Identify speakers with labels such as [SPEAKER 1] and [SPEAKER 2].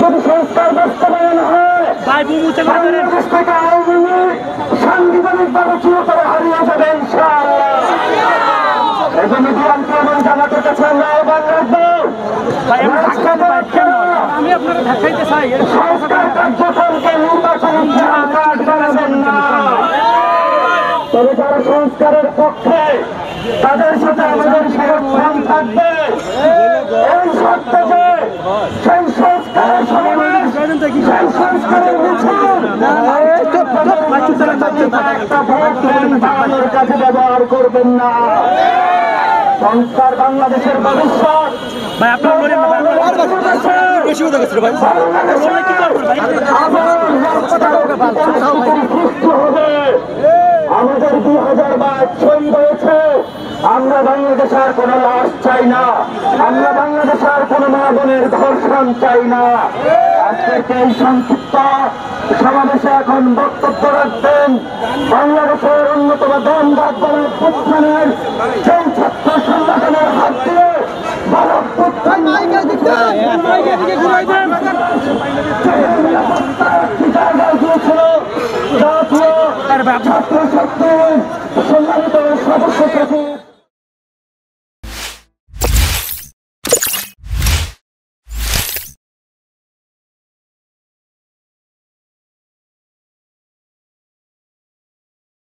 [SPEAKER 1] যদি সংস্কার বাস্তবায়ন হয় বাংলাদেশ থেকে আওয়ামী লীগ সাংবিধানিকভাবে চিরতরে হারিয়ে যাবে ইনশাআল্লাহ। এজন্য বিএনপি এবং জামাতের কাছে আমরা আহ্বান রাখবো, সংস্কার কার্যক্রমকে নির্বাচনী কাজ বানাবেন না। তবে যারা সংস্কারের পক্ষে তাদের সাথে আমাদের সমর্থন থাকবে, এই শর্ত যে সেই সংস্কারের সমাবেশ, সেই সংস্কারের একটা ভোট বানানোর কাছে ব্যবহার করবেন না। সংস্কার বাংলাদেশের ভবিষ্যৎ। আমাদের 2022 শহীদ হয়েছে, আমরা বাংলাদেশ আর কোন লাশ চাই না, আমরা বাংলাদেশ আর কোন মা বোনের ধর্ষণ চাই না। আজকে এই সংক্ষিপ্ত সমাবেশে এখন বক্তব্য রাখবেন বাংলাদেশের অন্যতম দম উত্থানের সেই ছাত্র সংগঠনের হাত দিয়ে ছাত্র শক্তি সম্মানিত সদস্য সচিব